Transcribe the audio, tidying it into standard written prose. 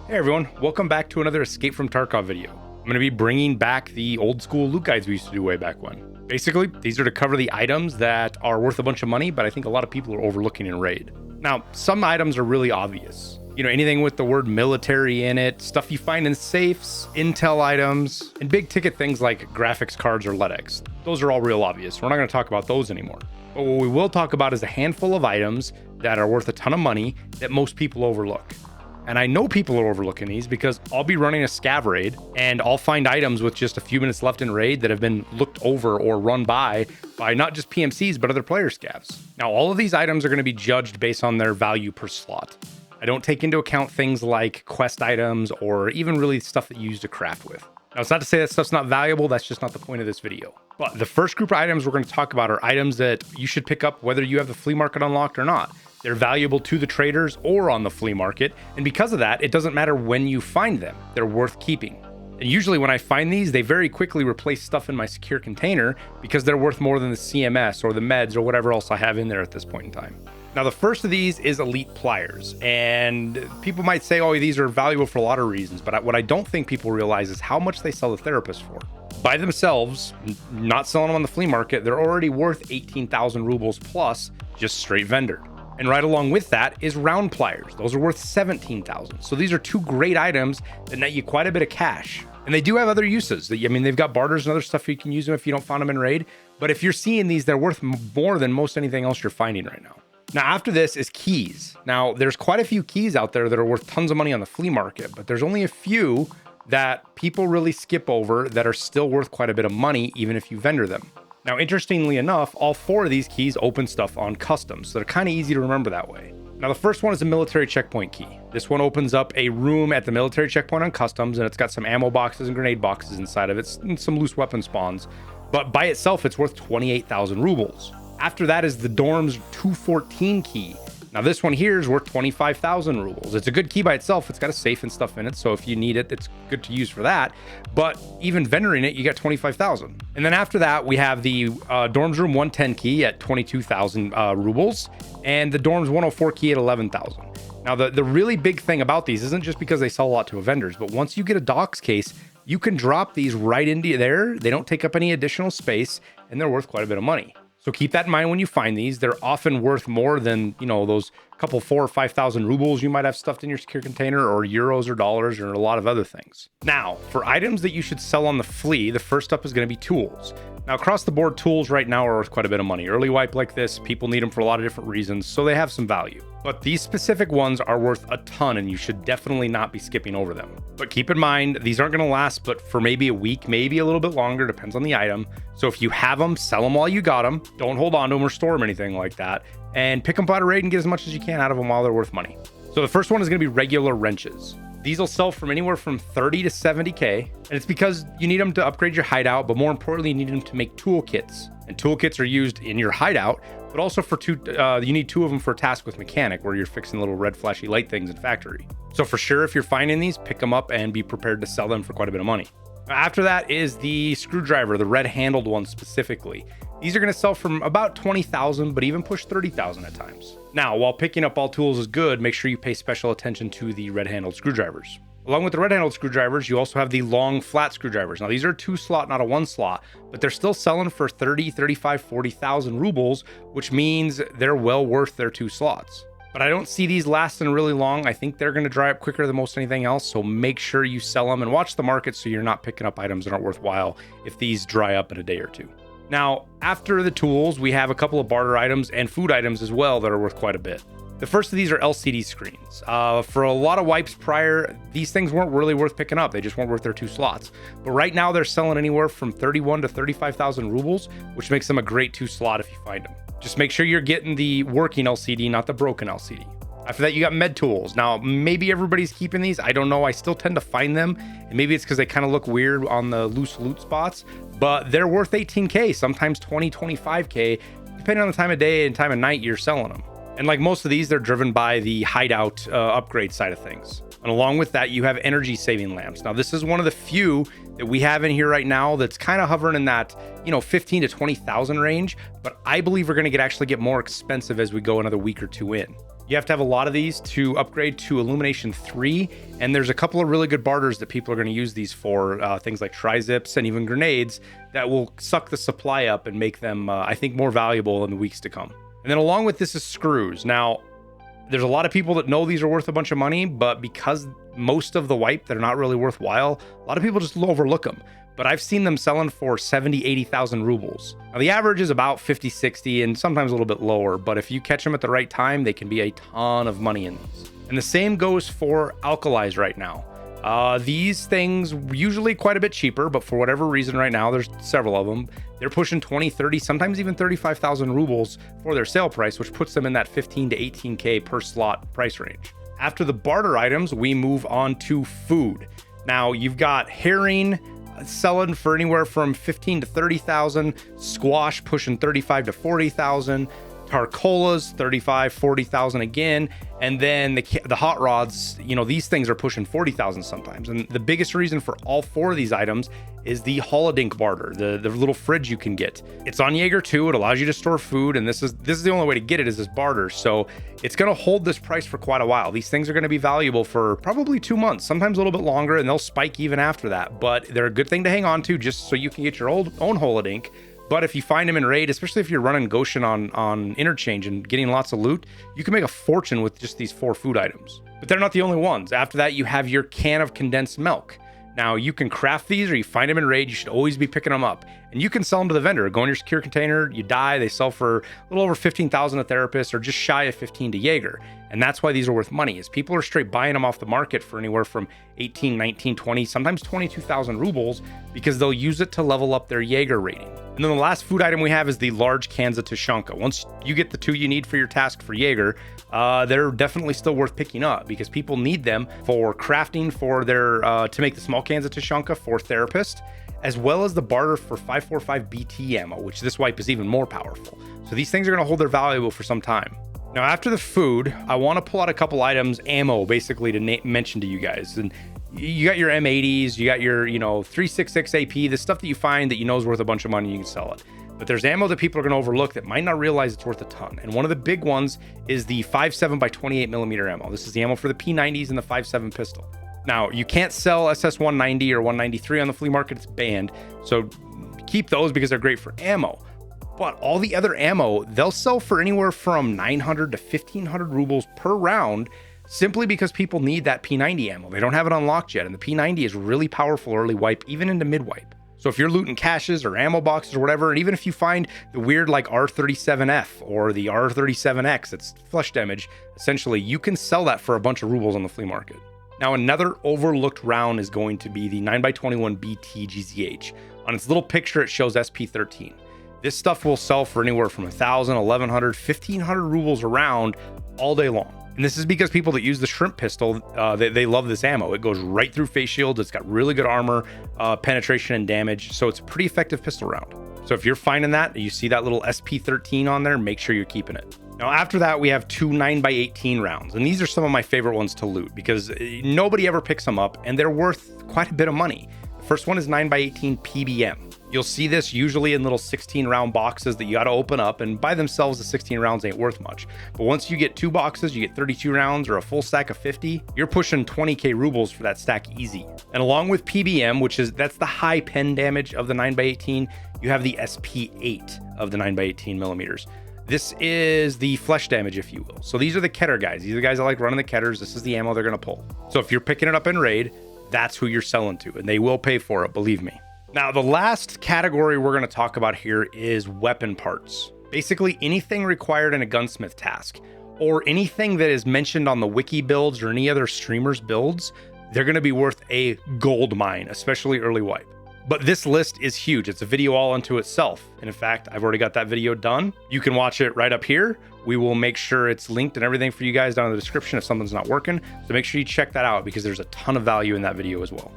Hey everyone, welcome back to another Escape from Tarkov video. I'm going to be bringing back the old school loot guides we used to do way back when. Basically, these are to cover the items that are worth a bunch of money, but I think a lot of people are overlooking in raid. Now, some items are really obvious. You know, anything with the word military in it, stuff you find in safes, intel items, and big ticket things like graphics cards or LEDX. Those are all real obvious. We're not going to talk about those anymore. But what we will talk about is a handful of items that are worth a ton of money that most people overlook. And I know people are overlooking these because I'll be running a scav raid and I'll find items with just a few minutes left in raid that have been looked over or run by not just PMCs, but other player scavs. Now, all of these items are going to be judged based on their value per slot. I don't take into account things like quest items or even really stuff that you use to craft with. Now, it's not to say that stuff's not valuable. That's just not the point of this video. But the first group of items we're going to talk about are items that you should pick up whether you have the flea market unlocked or not. They're valuable to the traders or on the flea market, and because of that, it doesn't matter when you find them. They're worth keeping. And usually when I find these, they very quickly replace stuff in my secure container because they're worth more than the CMS or the meds or whatever else I have in there at this point in time. Now, the first of these is elite pliers, and people might say, oh, these are valuable for a lot of reasons, but what I don't think people realize is how much they sell the therapists for. By themselves, not selling them on the flea market, they're already worth 18,000 rubles plus, just straight vendor. And right along with that is round pliers. Those are worth 17,000. So these are two great items that net you quite a bit of cash. And they do have other uses. I mean, they've got barters and other stuff you can use them if you don't find them in raid. But if you're seeing these, they're worth more than most anything else you're finding right now. Now, after this is keys. Now, there's quite a few keys out there that are worth tons of money on the flea market, but there's only a few that people really skip over that are still worth quite a bit of money, even if you vendor them. Now, interestingly enough, all four of these keys open stuff on custom, so they're kind of easy to remember that way. Now, the first one is a military checkpoint key. This one opens up a room at the military checkpoint on customs, and it's got some ammo boxes and grenade boxes inside of it, and some loose weapon spawns. But by itself, it's worth 28,000 rubles. After that is the dorm's 214 key. Now, this one here is worth 25,000 rubles. It's a good key by itself. It's got a safe and stuff in it, so if you need it, it's good to use for that. But even vendoring it, you get 25,000. And then after that, we have the dorm's room 110 key at 22,000 rubles, and the dorm's 104 key at 11,000. Now, the really big thing about these isn't just because they sell a lot to vendors, but once you get a docs case, you can drop these right into there. They don't take up any additional space, and they're worth quite a bit of money. So keep that in mind when you find these. They're often worth more than, you know, those couple 4,000 or 5,000 rubles you might have stuffed in your secure container, or euros or dollars, or a lot of other things. Now, for items that you should sell on the flea, the first up is going to be tools. Now, across the board, tools right now are worth quite a bit of money. Early wipe like this, people need them for a lot of different reasons, so they have some value. But these specific ones are worth a ton, and you should definitely not be skipping over them. But keep in mind, these aren't going to last but for maybe a week, maybe a little bit longer, depends on the item. So if you have them, sell them while you got them. Don't hold on to them or store them, anything like that. And pick them out of raid and get as much as you can out of them while they're worth money. So the first one is going to be regular wrenches. These will sell from anywhere from 30 to 70K, and it's because you need them to upgrade your hideout, but more importantly, you need them to make toolkits. And toolkits are used in your hideout, but also for you need two of them for a task with mechanic, where you're fixing little red flashy light things in factory. So for sure, if you're finding these, pick them up and be prepared to sell them for quite a bit of money. After that is the screwdriver, the red-handled one specifically. These are going to sell from about 20,000, but even push 30,000 at times. Now, while picking up all tools is good, make sure you pay special attention to the red-handled screwdrivers. Along with the red-handled screwdrivers, you also have the long flat screwdrivers. Now, these are a 2-slot, not a 1-slot, but they're still selling for 30, 35, 40,000 rubles, which means they're well worth their 2 slots. But I don't see these lasting really long. I think they're going to dry up quicker than most anything else, so make sure you sell them and watch the market so you're not picking up items that aren't worthwhile if these dry up in a day or two. Now, after the tools, we have a couple of barter items and food items as well that are worth quite a bit. The first of these are LCD screens. For a lot of wipes prior, these things weren't really worth picking up. They just weren't worth their 2 slots. But right now they're selling anywhere from 31 to 35,000 rubles, which makes them a great 2-slot if you find them. Just make sure you're getting the working LCD, not the broken LCD. After that, you got med tools. Now, maybe everybody's keeping these. I don't know. I still tend to find them. And maybe it's because they kind of look weird on the loose loot spots, but they're worth 18K, sometimes 20, 25K, depending on the time of day and time of night you're selling them. And like most of these, they're driven by the hideout upgrade side of things. And along with that, you have energy saving lamps. Now, this is one of the few that we have in here right now that's kind of hovering in that, 15 to 20,000 range. But I believe we're going to actually get more expensive as we go another week or two in. You have to have a lot of these to upgrade to Illumination 3, and there's a couple of really good barters that people are going to use these for, things like tri-zips and even grenades that will suck the supply up and make them, I think, more valuable in the weeks to come. And then along with this is screws. Now, there's a lot of people that know these are worth a bunch of money, but because most of the wipe, they're not really worthwhile, a lot of people just overlook them. But I've seen them selling for 70, 80,000 rubles. Now the average is about 50, 60, and sometimes a little bit lower, but if you catch them at the right time, they can be a ton of money in these. And the same goes for alkalis right now. These things usually quite a bit cheaper, but for whatever reason right now, there's several of them. They're pushing 20, 30, sometimes even 35,000 rubles for their sale price, which puts them in that 15 to 18K per slot price range. After the barter items, we move on to food. Now you've got herring selling for anywhere from 15 to 30,000, squash pushing 35 to 40,000, tarcolas 35, 40,000 again, and then the hot rods, you know, these things are pushing 40,000 sometimes. And the biggest reason for all four of these items is the holodink barter, the little fridge you can get. It's on Jaeger 2. It allows you to store food, and this is the only way to get it is this barter. So it's going to hold this price for quite a while. These things are going to be valuable for probably 2 months, sometimes a little bit longer, and they'll spike even after that. But they're a good thing to hang on to just so you can get your own holodink. But if you find them in raid, especially if you're running Goshen on interchange and getting lots of loot, you can make a fortune with just these 4 food items. But they're not the only ones. After that, you have your can of condensed milk. Now, you can craft these or you find them in raid. You should always be picking them up. And you can sell them to the vendor. Go in your secure container, you die, they sell for a little over 15,000 at Therapist or just shy of 15 to Jaeger. And that's why these are worth money, is people are straight buying them off the market for anywhere from 18, 19, 20, sometimes 22,000 rubles because they'll use it to level up their Jaeger rating. And then the last food item we have is the large cans of Tashanka. Once you get the 2 you need for your task for Jaeger, they're definitely still worth picking up because people need them for crafting for their, to make the small cans of Tashanka for Therapist, as well as the barter for 545 BT ammo, which this wipe is even more powerful. So these things are going to hold their value for some time. Now, after the food, I want to pull out a couple items, ammo, basically to mention to you guys. And you got your M80s, you got your, 366 AP, the stuff that you find that you know is worth a bunch of money, you can sell it. But there's ammo that people are going to overlook that might not realize it's worth a ton. And one of the big ones is the 5.7 by 28 millimeter ammo. This is the ammo for the P90s and the 5.7 pistol. Now, you can't sell SS190 or 193 on the flea market. It's banned. So keep those because they're great for ammo. But all the other ammo, they'll sell for anywhere from 900 to 1,500 rubles per round, simply because people need that P90 ammo. They don't have it unlocked yet, and the P90 is really powerful early wipe, even into mid wipe. So if you're looting caches or ammo boxes or whatever, and even if you find the weird like R37F or the R37X, it's flush damage, essentially you can sell that for a bunch of rubles on the flea market. Now, another overlooked round is going to be the 9x21 BT GZH. On its little picture, it shows SP13. This stuff will sell for anywhere from 1,000, 1,100, 1,500 rubles a round all day long. And this is because people that use the shrimp pistol, they love this ammo. It goes right through face shields. It's got really good armor, penetration and damage. So it's a pretty effective pistol round. So if you're finding that, you see that little SP13 on there, make sure you're keeping it. Now, after that, we have 2 9x18 rounds. And these are some of my favorite ones to loot because nobody ever picks them up and they're worth quite a bit of money. The first one is 9x18 PBM. You'll see this usually in little 16 round boxes that you got to open up, and by themselves, the 16 rounds ain't worth much. But once you get 2 boxes, you get 32 rounds or a full stack of 50, you're pushing 20K rubles for that stack easy. And along with PBM, that's the high pen damage of the 9x18, you have the SP8 of the 9x18 millimeters. This is the flesh damage, if you will. So these are the Keter guys. These are the guys that like running the Keters. This is the ammo they're going to pull. So if you're picking it up in raid, that's who you're selling to, and they will pay for it, believe me. Now, the last category we're going to talk about here is weapon parts. Basically, anything required in a gunsmith task, or anything that is mentioned on the wiki builds or any other streamers builds, they're going to be worth a gold mine, especially early wipe. But this list is huge. It's a video all unto itself. And in fact, I've already got that video done. You can watch it right up here. We will make sure it's linked and everything for you guys down in the description if something's not working. So make sure you check that out because there's a ton of value in that video as well.